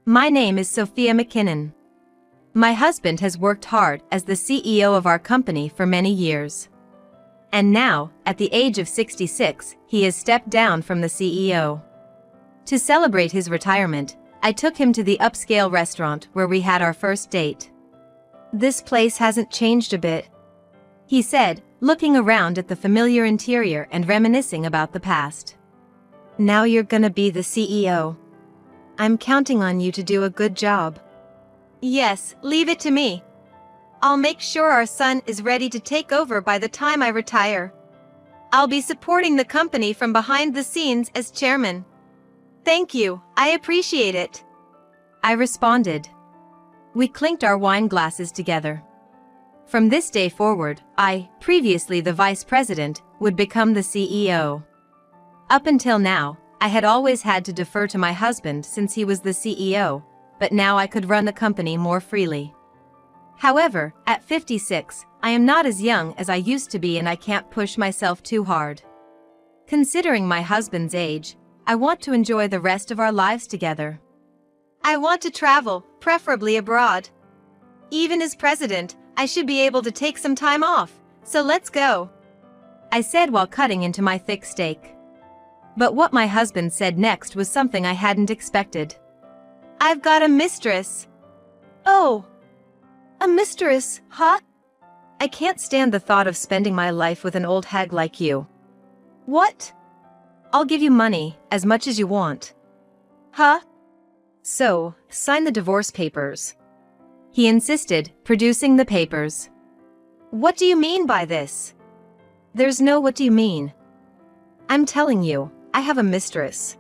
My name is Sophia McKinnon. My husband has worked hard as the CEO of our company for many years. And now, at the age of 66, he has stepped down from the CEO. To celebrate his retirement, I took him to the upscale restaurant where we had our first date. "This place hasn't changed a bit," he said, looking around at the familiar interior and reminiscing about the past. "Now you're gonna be the CEO. I'm counting on you to do a good job." "Yes, leave it to me. I'll make sure our son is ready to take over by the time I retire. I'll be supporting the company from behind the scenes as chairman." "Thank you, I appreciate it," I responded. We clinked our wine glasses together. From this day forward, I, previously the vice president, would become the CEO. Up until now, I had always had to defer to my husband since he was the CEO, but now I could run the company more freely. However, at 56, I am not as young as I used to be and I can't push myself too hard. Considering my husband's age, I want to enjoy the rest of our lives together. I want to travel, preferably abroad. Even as president, I should be able to take some time off, so let's go," I said while cutting into my thick steak. But what my husband said next was something I hadn't expected. "I've got a mistress." "Oh, a mistress, huh? I can't stand the thought of spending my life with an old hag like you." "What?" "I'll give you money, as much as you want." "Huh?" "So, sign the divorce papers," he insisted, producing the papers. "What do you mean by this?" "There's no what do you mean. I'm telling you, I have a mistress.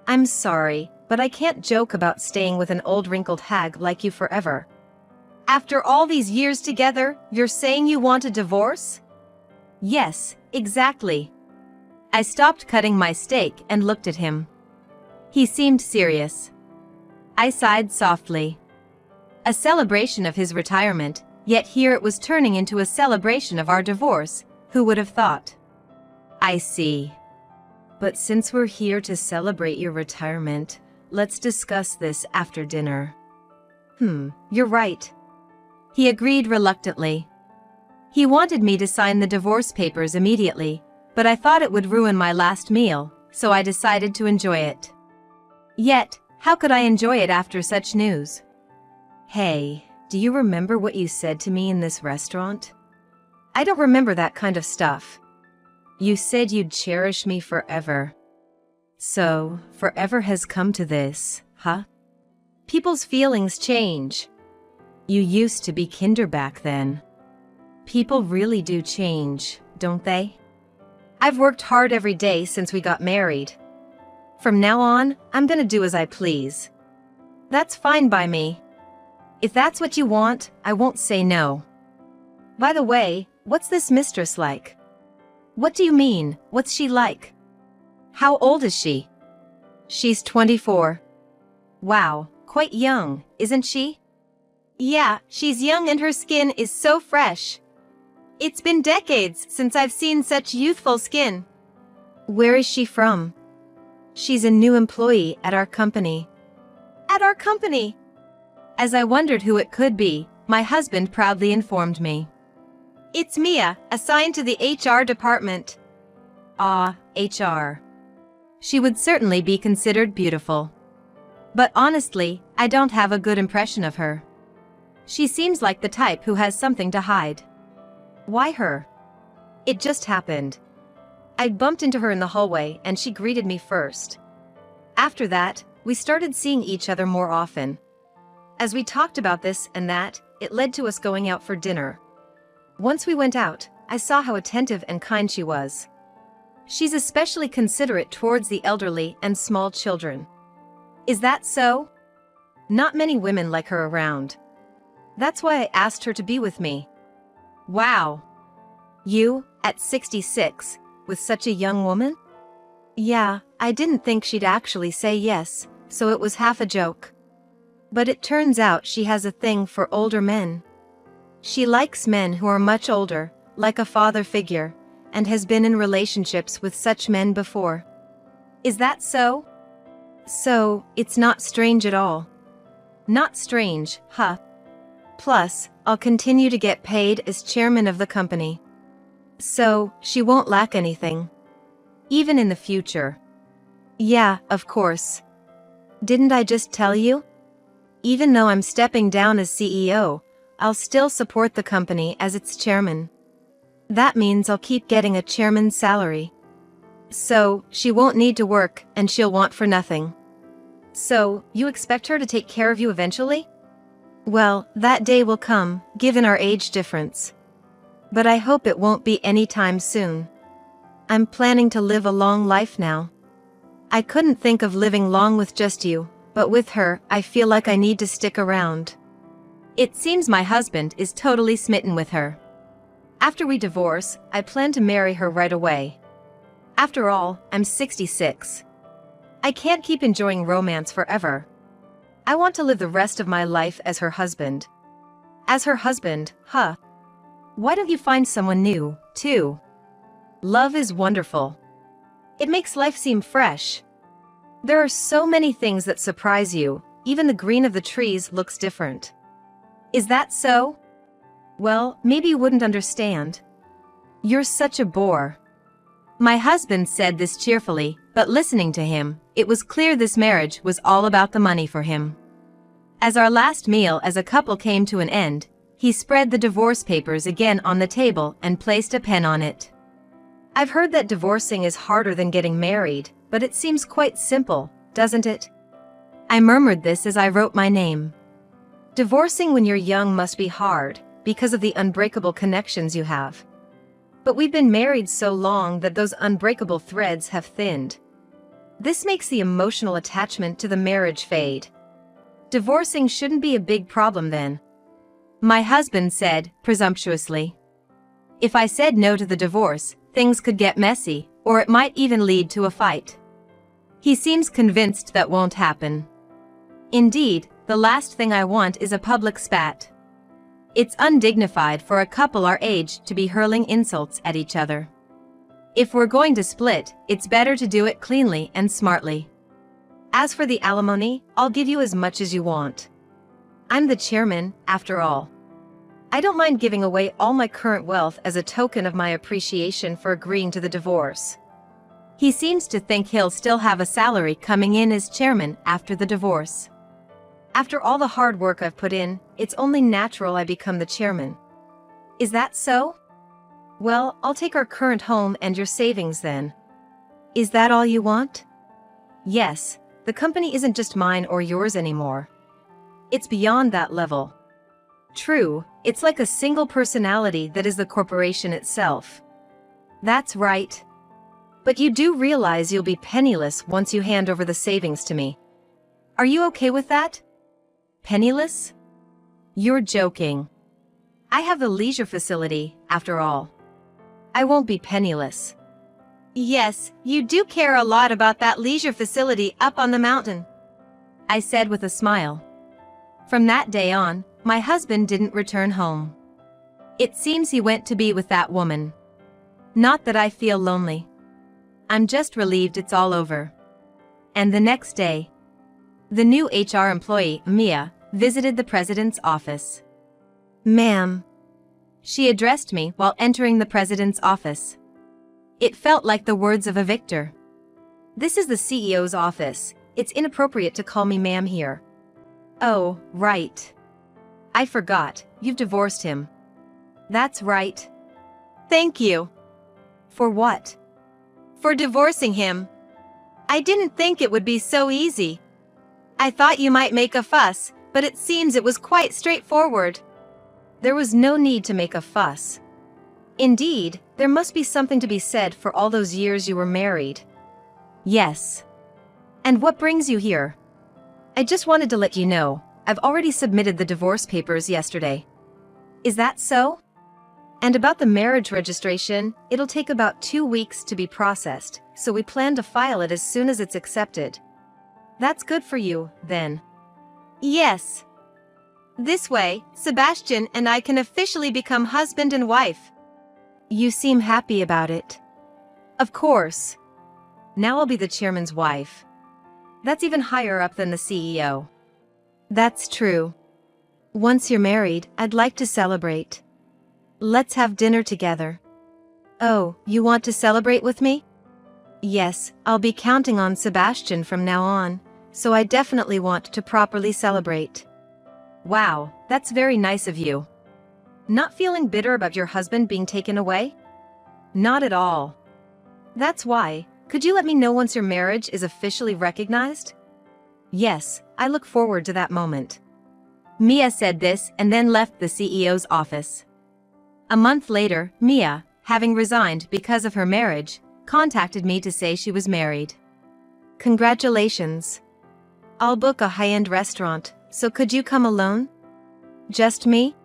I'm sorry, but I can't joke about staying with an old wrinkled hag like you forever." "After all these years together, you're saying you want a divorce?" "Yes, exactly." I stopped cutting my steak and looked at him. He seemed serious. I sighed softly. A celebration of his retirement, yet here it was turning into a celebration of our divorce, who would have thought? "I see. But since we're here to celebrate your retirement, let's discuss this after dinner." You're right," he agreed reluctantly. He wanted me to sign the divorce papers immediately, but I thought it would ruin my last meal, so I decided to enjoy it. Yet, how could I enjoy it after such news? "Hey, do you remember what you said to me in this restaurant?" "I don't remember that kind of stuff." "You said you'd cherish me forever. So, forever has come to this, huh?" "People's feelings change." "You used to be kinder back then." "People really do change, don't they?" "I've worked hard every day since we got married. From now on, I'm gonna do as I please." "That's fine by me. If that's what you want, I won't say no. By the way, what's this mistress like?" "What do you mean, what's she like?" "How old is she?" "She's 24. "Wow, quite young, isn't she?" "Yeah, she's young and her skin is so fresh. It's been decades since I've seen such youthful skin." "Where is she from?" "She's a new employee at our company." "At our company?" As I wondered who it could be, my husband proudly informed me. "It's Mia, assigned to the HR department." Ah, HR. She would certainly be considered beautiful. But honestly, I don't have a good impression of her. She seems like the type who has something to hide. "Why her?" "It just happened. I bumped into her in the hallway and she greeted me first. After that, we started seeing each other more often. As we talked about this and that, it led to us going out for dinner. Once we went out, I saw how attentive and kind she was. She's especially considerate towards the elderly and small children." "Is that so?" "Not many women like her around. That's why I asked her to be with me." "Wow. You, at 66, with such a young woman?" "Yeah, I didn't think she'd actually say yes, so it was half a joke. But it turns out she has a thing for older men. She likes men who are much older, like a father figure, and has been in relationships with such men before." "Is that so?" "So, it's not strange at all. Not strange, huh? Plus, I'll continue to get paid as chairman of the company. So, she won't lack anything. Even in the future. Yeah, of course. Didn't I just tell you? Even though I'm stepping down as CEO, I'll still support the company as its chairman. That means I'll keep getting a chairman's salary. So, she won't need to work and she'll want for nothing. So, you expect her to take care of you eventually? Well, that day will come, given our age difference. But I hope it won't be anytime soon. I'm planning to live a long life now. I couldn't think of living long with just you, but with her, I feel like I need to stick around. It seems my husband is totally smitten with her. After we divorce, I plan to marry her right away. After all, I'm 66. I can't keep enjoying romance forever. I want to live the rest of my life as her husband. As her husband, huh? Why don't you find someone new, too? Love is wonderful. It makes life seem fresh. There are so many things that surprise you, even the green of the trees looks different. Is that so? Well, maybe you wouldn't understand. You're such a bore. My husband said this cheerfully, but listening to him, it was clear this marriage was all about the money for him. As our last meal as a couple came to an end, he spread the divorce papers again on the table and placed a pen on it. I've heard that divorcing is harder than getting married, but it seems quite simple, doesn't it? I murmured this as I wrote my name. Divorcing when you're young must be hard, because of the unbreakable connections you have. But we've been married so long that those unbreakable threads have thinned. This makes the emotional attachment to the marriage fade. Divorcing shouldn't be a big problem then. My husband said, presumptuously. If I said no to the divorce, things could get messy, or it might even lead to a fight. He seems convinced that won't happen. Indeed, the last thing I want is a public spat. It's undignified for a couple our age to be hurling insults at each other. If we're going to split, it's better to do it cleanly and smartly. As for the alimony, I'll give you as much as you want. I'm the chairman, after all. I don't mind giving away all my current wealth as a token of my appreciation for agreeing to the divorce. He seems to think he'll still have a salary coming in as chairman after the divorce. After all the hard work I've put in, it's only natural I become the chairman. Is that so? Well, I'll take our current home and your savings then. Is that all you want? Yes, the company isn't just mine or yours anymore. It's beyond that level. True, it's like a single personality that is the corporation itself. That's right. But you do realize you'll be penniless once you hand over the savings to me. Are you okay with that? Penniless? You're joking. I have the leisure facility, after all. I won't be penniless. Yes, you do care a lot about that leisure facility up on the mountain, I said with a smile. From that day on, my husband didn't return home. It seems he went to be with that woman. Not that I feel lonely. I'm just relieved it's all over. And the next day, the new HR employee, Mia, visited the president's office. Ma'am. She addressed me while entering the president's office. It felt like the words of a victor. This is the CEO's office. It's inappropriate to call me ma'am here. Oh, right. I forgot, you've divorced him. That's right. Thank you. For what? For divorcing him. I didn't think it would be so easy. I thought you might make a fuss, but it seems it was quite straightforward. There was no need to make a fuss. Indeed, there must be something to be said for all those years you were married. Yes. And what brings you here? I just wanted to let you know, I've already submitted the divorce papers yesterday. Is that so? And about the marriage registration, it'll take about 2 weeks to be processed, so we plan to file it as soon as it's accepted. That's good for you, then. Yes. This way, Sebastian and I can officially become husband and wife. You seem happy about it. Of course. Now I'll be the chairman's wife. That's even higher up than the CEO. That's true. Once you're married, I'd like to celebrate. Let's have dinner together. Oh, you want to celebrate with me? Yes, I'll be counting on Sebastian from now on, so I definitely want to properly celebrate. Wow, that's very nice of you. Not feeling bitter about your husband being taken away? Not at all. That's why, could you let me know once your marriage is officially recognized? Yes, I look forward to that moment. Mia said this and then left the CEO's office. A month later, Mia, having resigned because of her marriage, contacted me to say she was married. Congratulations. I'll book a high-end restaurant, so could you come alone? Just me?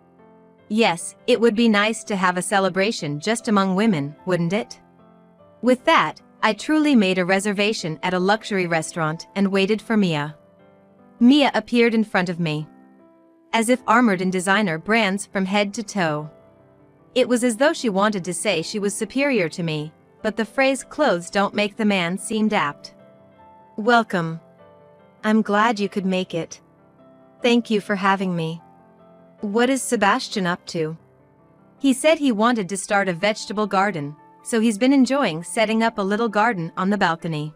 Yes, it would be nice to have a celebration just among women, wouldn't it? With that, I truly made a reservation at a luxury restaurant and waited for Mia. Mia appeared in front of me, as if armored in designer brands from head to toe. It was as though she wanted to say she was superior to me, but the phrase "clothes don't make the man" seemed apt. Welcome. I'm glad you could make it. Thank you for having me. What is Sebastian up to? He said he wanted to start a vegetable garden, so he's been enjoying setting up a little garden on the balcony.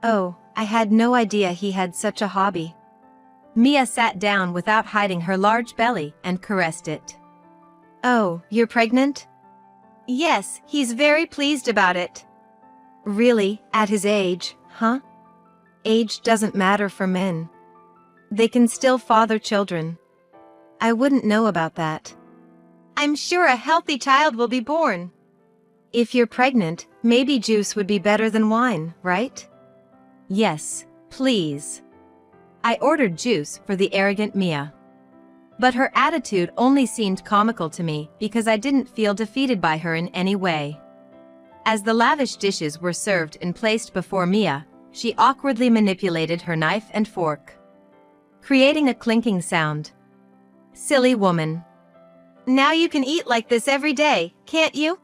Oh, I had no idea he had such a hobby. Mia sat down without hiding her large belly and caressed it. Oh, you're pregnant? Yes, he's very pleased about it. Really, at his age, huh? Age doesn't matter for men. They can still father children. I wouldn't know about that. I'm sure a healthy child will be born. If you're pregnant, maybe juice would be better than wine, right? Yes, please. I ordered juice for the arrogant Mia. But her attitude only seemed comical to me because I didn't feel defeated by her in any way. As the lavish dishes were served and placed before Mia, she awkwardly manipulated her knife and fork, creating a clinking sound. Silly woman. Now you can eat like this every day, can't you?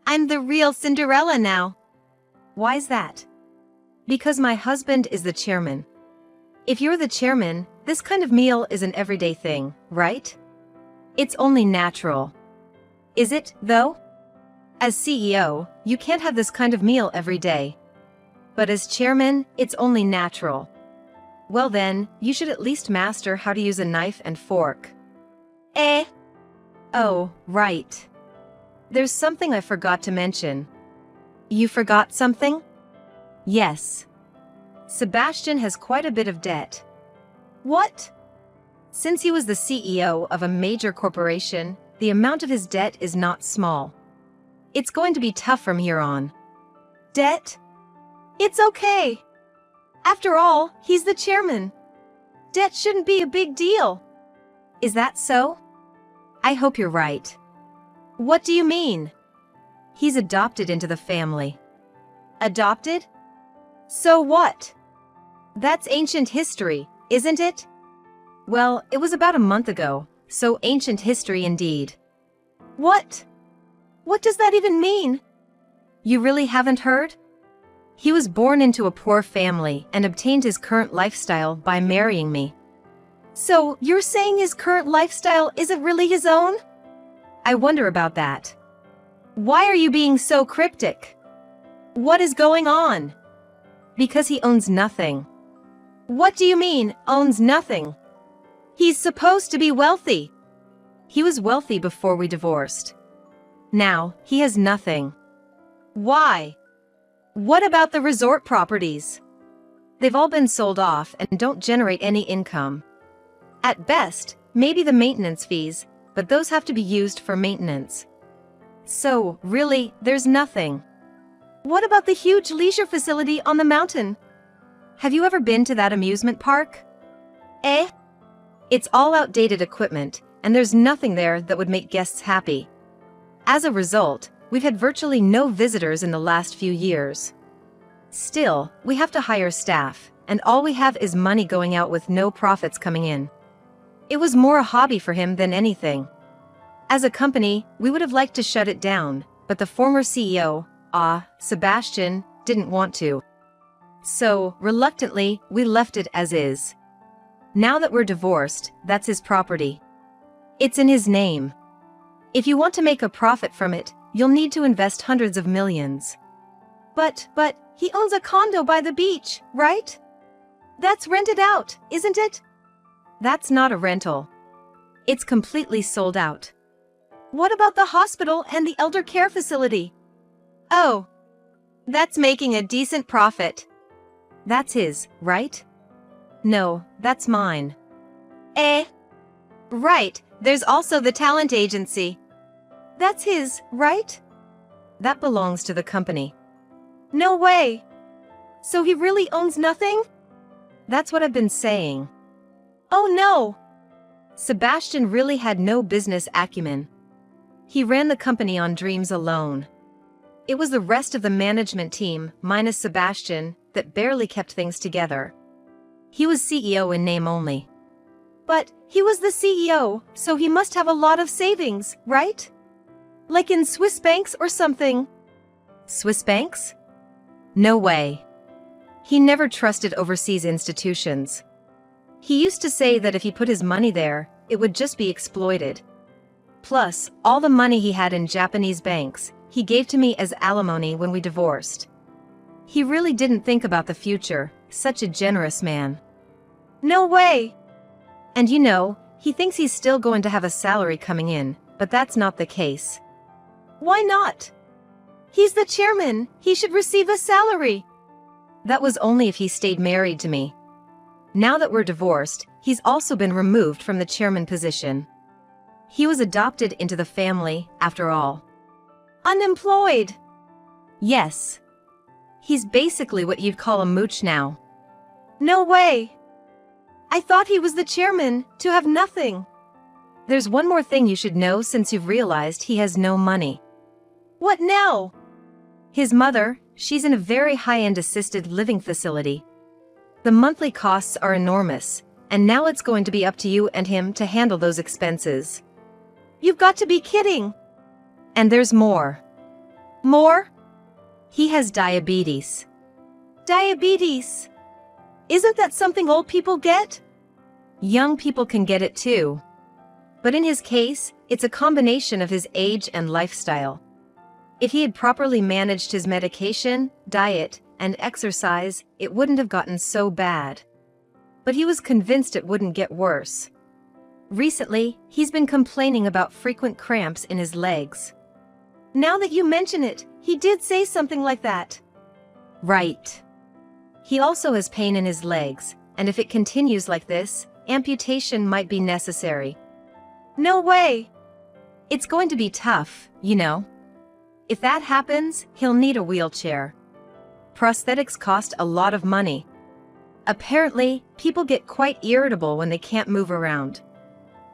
I'm the real Cinderella now. Why's that? Because my husband is the chairman. If you're the chairman, this kind of meal is an everyday thing, right? It's only natural. Is it, though? As CEO, you can't have this kind of meal every day. But as chairman, it's only natural. Well then, you should at least master how to use a knife and fork. Oh, right. There's something I forgot to mention. You forgot something? Yes. Sebastian has quite a bit of debt. What? Since he was the CEO of a major corporation, the amount of his debt is not small. It's going to be tough from here on. Debt? It's okay. After all, he's the chairman. Debt shouldn't be a big deal. Is that so? I hope you're right. What do you mean? He's adopted into the family. Adopted? So what? That's ancient history, isn't it? Well, it was about a month ago, so ancient history indeed. What? What does that even mean? You really haven't heard? He was born into a poor family and obtained his current lifestyle by marrying me. So, you're saying his current lifestyle isn't really his own? I wonder about that. Why are you being so cryptic? What is going on? Because he owns nothing. What do you mean, owns nothing? He's supposed to be wealthy. He was wealthy before we divorced. Now, he has nothing. Why? What about the resort properties? They've all been sold off and don't generate any income. At best, maybe the maintenance fees, but those have to be used for maintenance. So, really, there's nothing. What about the huge leisure facility on the mountain? Have you ever been to that amusement park? It's all outdated equipment, and there's nothing there that would make guests happy. As a result, we've had virtually no visitors in the last few years. Still, we have to hire staff, and all we have is money going out with no profits coming in. It was more a hobby for him than anything. As a company, we would have liked to shut it down, but the former CEO, Sebastian, didn't want to. So, reluctantly, we left it as is. Now that we're divorced, that's his property. It's in his name. If you want to make a profit from it, you'll need to invest hundreds of millions. But he owns a condo by the beach, right? That's rented out, isn't it? That's not a rental. It's completely sold out. What about the hospital and the elder care facility? Oh, that's making a decent profit. That's his, right? No, that's mine. Right, there's also the talent agency. That's his, right? That belongs to the company. No way! So he really owns nothing? That's what I've been saying. Oh no! Sebastian really had no business acumen. He ran the company on dreams alone. It was the rest of the management team, minus Sebastian, that barely kept things together. He was CEO in name only. But he was the CEO, so he must have a lot of savings, right? Like in Swiss banks or something. Swiss banks? No way. He never trusted overseas institutions. He used to say that if he put his money there, it would just be exploited. Plus, all the money he had in Japanese banks, he gave to me as alimony when we divorced. He really didn't think about the future, such a generous man. No way! And you know, he thinks he's still going to have a salary coming in, but that's not the case. Why not? He's the chairman, he should receive a salary. That was only if he stayed married to me. Now that we're divorced, he's also been removed from the chairman position. He was adopted into the family, after all. Unemployed! Yes. He's basically what you'd call a mooch now. No way! I thought he was the chairman, to have nothing. There's one more thing you should know since you've realized he has no money. What now? His mother, she's in a very high-end assisted living facility. The monthly costs are enormous, and now it's going to be up to you and him to handle those expenses. You've got to be kidding! And there's more. More? He has diabetes. Diabetes? Isn't that something old people get? Young people can get it too. But in his case, it's a combination of his age and lifestyle. If he had properly managed his medication, diet, and exercise, it wouldn't have gotten so bad. But he was convinced it wouldn't get worse. Recently, he's been complaining about frequent cramps in his legs. Now that you mention it, he did say something like that. Right. He also has pain in his legs, and if it continues like this, amputation might be necessary. No way! It's going to be tough, you know. If that happens, he'll need a wheelchair. Prosthetics cost a lot of money. Apparently, people get quite irritable when they can't move around.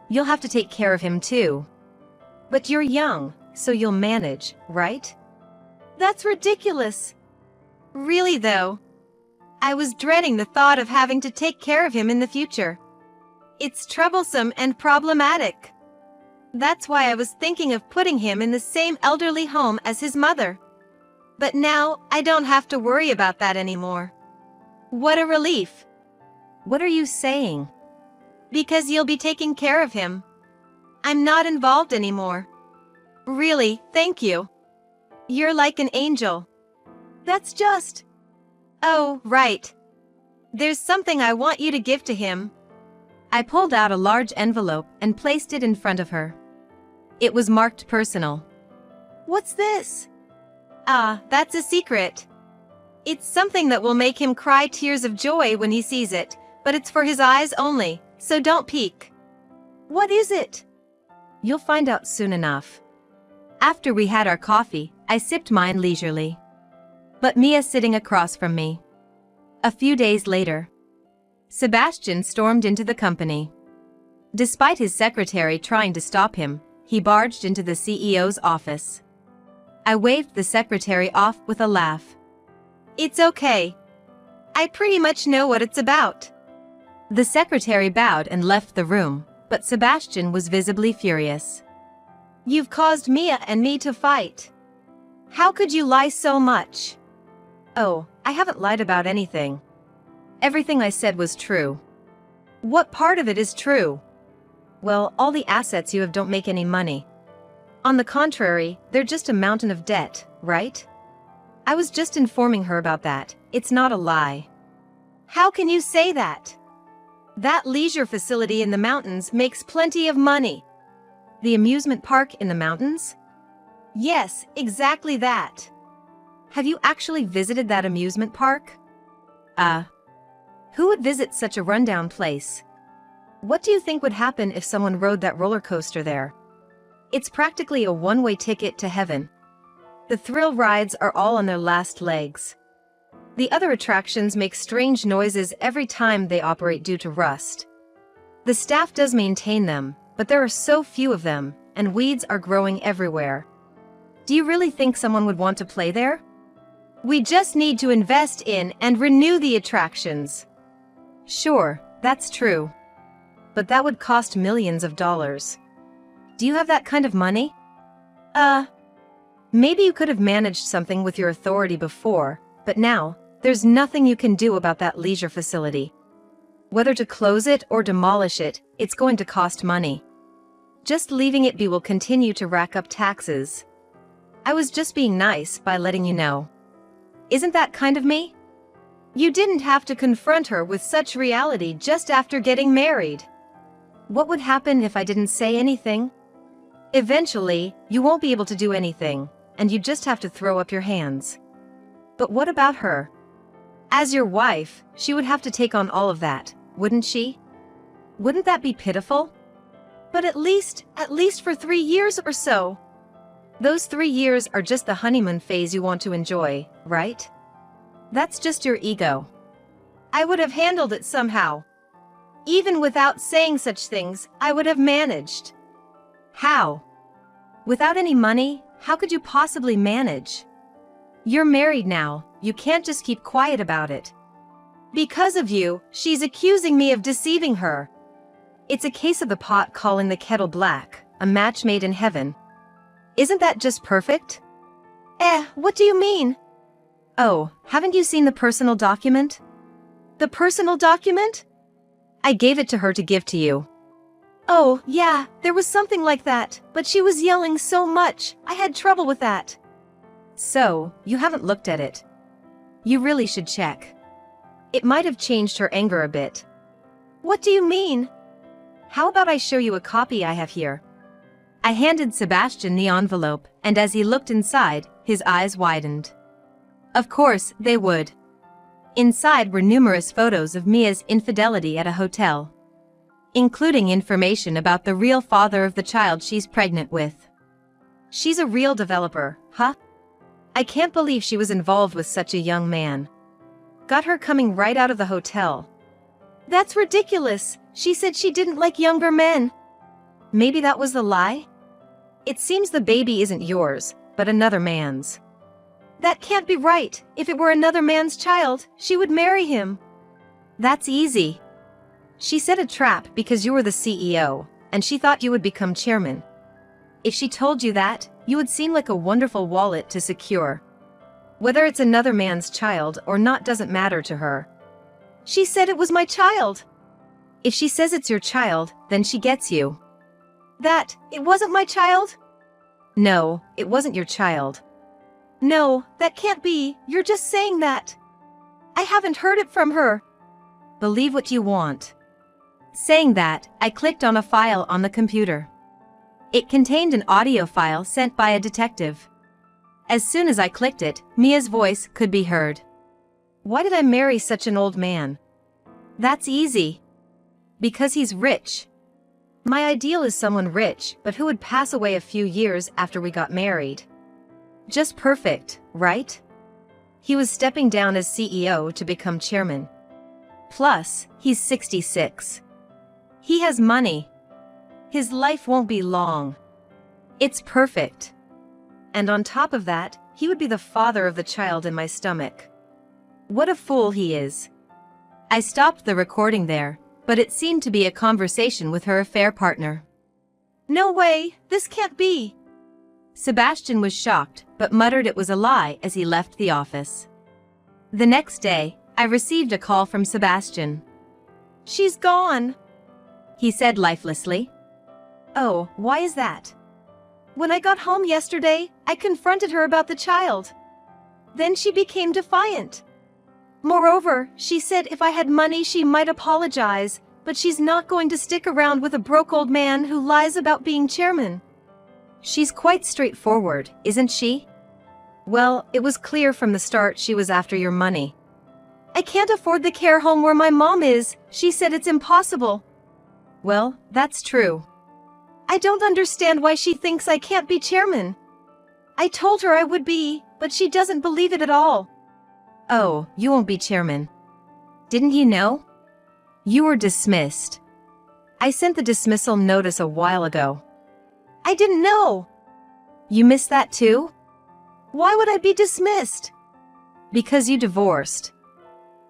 You'll have to take care of him too. But you're young, so you'll manage, right? That's ridiculous. Really though. I was dreading the thought of having to take care of him in the future. It's troublesome and problematic. That's why I was thinking of putting him in the same elderly home as his mother. But now, I don't have to worry about that anymore. What a relief. What are you saying? Because you'll be taking care of him. I'm not involved anymore. Really, thank you. You're like an angel. That's just... Oh, right. There's something I want you to give to him. I pulled out a large envelope and placed it in front of her. It was marked personal. What's this? Ah, that's a secret. It's something that will make him cry tears of joy when he sees it, but it's for his eyes only, so don't peek. What is it? You'll find out soon enough. After we had our coffee, I sipped mine leisurely. But Mia sitting across from me. A few days later, Sebastian stormed into the company. Despite his secretary trying to stop him, he barged into the CEO's office. I waved the secretary off with a laugh. It's okay. I pretty much know what it's about. The secretary bowed and left the room, but Sebastian was visibly furious. You've caused Mia and me to fight. How could you lie so much? Oh, I haven't lied about anything. Everything I said was true. What part of it is true? Well, all the assets you have don't make any money. On the contrary, they're just a mountain of debt, right? I was just informing her about that. It's not a lie. How can you say that? That leisure facility in the mountains makes plenty of money. The amusement park in the mountains? Yes, exactly that. Have you actually visited that amusement park? Who would visit such a rundown place? What do you think would happen if someone rode that roller coaster there? It's practically a one-way ticket to heaven. The thrill rides are all on their last legs. The other attractions make strange noises every time they operate due to rust. The staff does maintain them, but there are so few of them, and weeds are growing everywhere. Do you really think someone would want to play there? We just need to invest in and renew the attractions. Sure, that's true. But that would cost millions of dollars. Do you have that kind of money? Maybe you could have managed something with your authority before, but now, there's nothing you can do about that leisure facility. Whether to close it or demolish it, it's going to cost money. Just leaving it be will continue to rack up taxes. I was just being nice by letting you know. Isn't that kind of me? You didn't have to confront her with such reality just after getting married. What would happen if I didn't say anything? Eventually, you won't be able to do anything, and you just have to throw up your hands. But what about her? As your wife, she would have to take on all of that, wouldn't she? Wouldn't that be pitiful? But at least for 3 years or so. Those 3 years are just the honeymoon phase you want to enjoy, right? That's just your ego. I would have handled it somehow. Even without saying such things, I would have managed. How? Without any money, how could you possibly manage? You're married now, you can't just keep quiet about it. Because of you, she's accusing me of deceiving her. It's a case of the pot calling the kettle black, a match made in heaven. Isn't that just perfect? What do you mean? Oh, haven't you seen the personal document? The personal document? I gave it to her to give to you. Oh, yeah, there was something like that, but she was yelling so much, I had trouble with that. So, you haven't looked at it. You really should check. It might have changed her anger a bit. What do you mean? How about I show you a copy I have here? I handed Sebastian the envelope, and as he looked inside, his eyes widened. Of course, they would. Inside were numerous photos of Mia's infidelity at a hotel, including information about the real father of the child she's pregnant with. She's a real developer, huh? I can't believe she was involved with such a young man. Got her coming right out of the hotel. That's ridiculous. She said she didn't like younger men. Maybe that was the lie? It seems the baby isn't yours, but another man's. That can't be right. If it were another man's child, she would marry him. That's easy. She set a trap because you were the CEO, and she thought you would become chairman. If she told you that, you would seem like a wonderful wallet to secure. Whether it's another man's child or not doesn't matter to her. She said it was my child. If she says it's your child, then she gets you. It wasn't my child? No, it wasn't your child. No, that can't be. You're just saying that. I haven't heard it from her. Believe what you want. Saying that, I clicked on a file on the computer. It contained an audio file sent by a detective. As soon as I clicked it, Mia's voice could be heard. Why did I marry such an old man? That's easy. Because he's rich. My ideal is someone rich, but who would pass away a few years after we got married. Just perfect, right? He was stepping down as CEO to become chairman. Plus, he's 66. He has money. His life won't be long. It's perfect. And on top of that, he would be the father of the child in my stomach. What a fool he is. I stopped the recording there, but it seemed to be a conversation with her affair partner. No way, this can't be. Sebastian was shocked, but muttered it was a lie as he left the office. The next day, I received a call from Sebastian. She's gone," he said lifelessly. "Oh, why is that?" "When I got home yesterday, I confronted her about the child. Then she became defiant. Moreover, she said if I had money she might apologize, but she's not going to stick around with a broke old man who lies about being chairman." "She's quite straightforward, isn't she?" "Well, it was clear from the start she was after your money." "I can't afford the care home where my mom is. She said it's impossible." "Well, that's true." "I don't understand why she thinks I can't be chairman. I told her I would be, but she doesn't believe it at all." "Oh, you won't be chairman. Didn't you know? You were dismissed. I sent the dismissal notice a while ago." "I didn't know." "You missed that too?" "Why would I be dismissed?" "Because you divorced.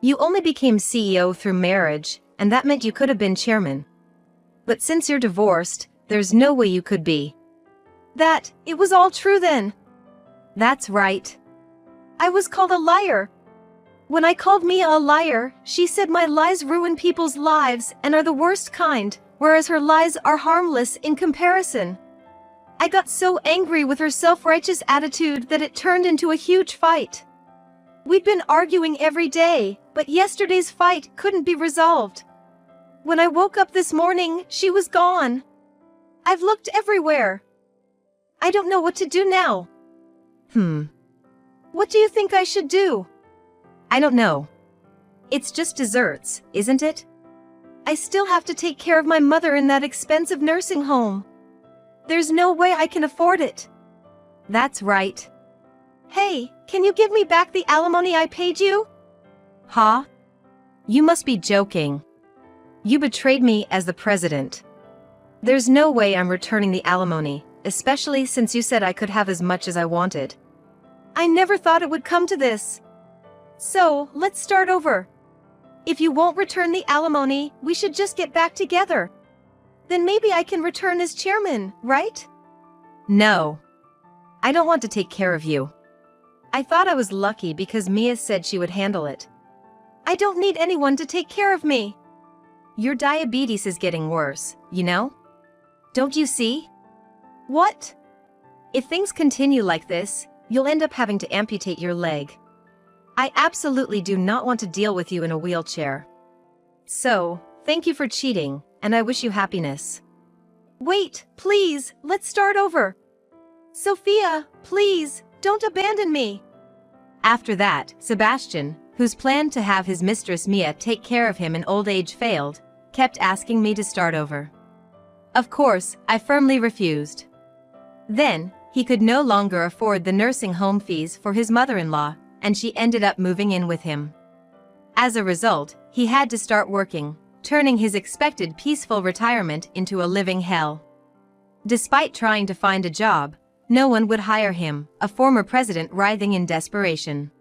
You only became CEO through marriage, and that meant you could have been chairman. But since you're divorced, there's no way you could be." It was all true then?" "That's right." "I was called a liar. When I called Mia a liar, she said my lies ruin people's lives and are the worst kind, whereas her lies are harmless in comparison. I got so angry with her self-righteous attitude that it turned into a huge fight. We'd been arguing every day, but yesterday's fight couldn't be resolved. When I woke up this morning, she was gone. I've looked everywhere. I don't know what to do now." "What do you think I should do?" "I don't know. It's just desserts, isn't it?" "I still have to take care of my mother in that expensive nursing home. There's no way I can afford it." "That's right." "Hey, can you give me back the alimony I paid you?" "Huh? You must be joking. You betrayed me as the president. There's no way I'm returning the alimony, especially since you said I could have as much as I wanted." "I never thought it would come to this. So, let's start over. If you won't return the alimony, we should just get back together. Then maybe I can return as chairman, right?" "No. I don't want to take care of you. I thought I was lucky because Mia said she would handle it." "I don't need anyone to take care of me." "Your diabetes is getting worse, you know? Don't you see?" "What?" "If things continue like this, you'll end up having to amputate your leg. I absolutely do not want to deal with you in a wheelchair. So, thank you for cheating, and I wish you happiness." "Wait, please, let's start over. Sophia, please, don't abandon me." After that, Sebastian, whose plan to have his mistress Mia take care of him in old age failed, kept asking me to start over. Of course, I firmly refused. Then, he could no longer afford the nursing home fees for his mother-in-law, and she ended up moving in with him. As a result, he had to start working, turning his expected peaceful retirement into a living hell. Despite trying to find a job, no one would hire him, a former president writhing in desperation,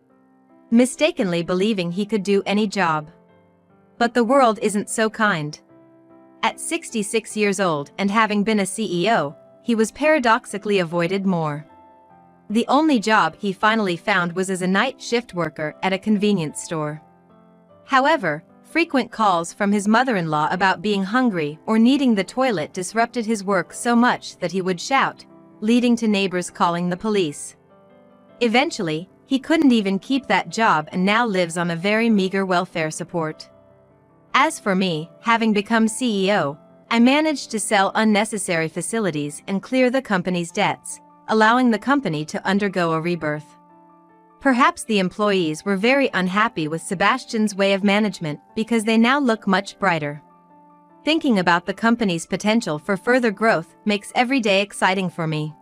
mistakenly believing he could do any job. But the world isn't so kind. At 66 years old and having been a CEO, he was paradoxically avoided more. The only job he finally found was as a night shift worker at a convenience store. However, frequent calls from his mother-in-law about being hungry or needing the toilet disrupted his work so much that he would shout, leading to neighbors calling the police. Eventually, he couldn't even keep that job and now lives on a very meager welfare support. As for me, having become CEO, I managed to sell unnecessary facilities and clear the company's debts, allowing the company to undergo a rebirth. Perhaps the employees were very unhappy with Sebastian's way of management because they now look much brighter. Thinking about the company's potential for further growth makes every day exciting for me.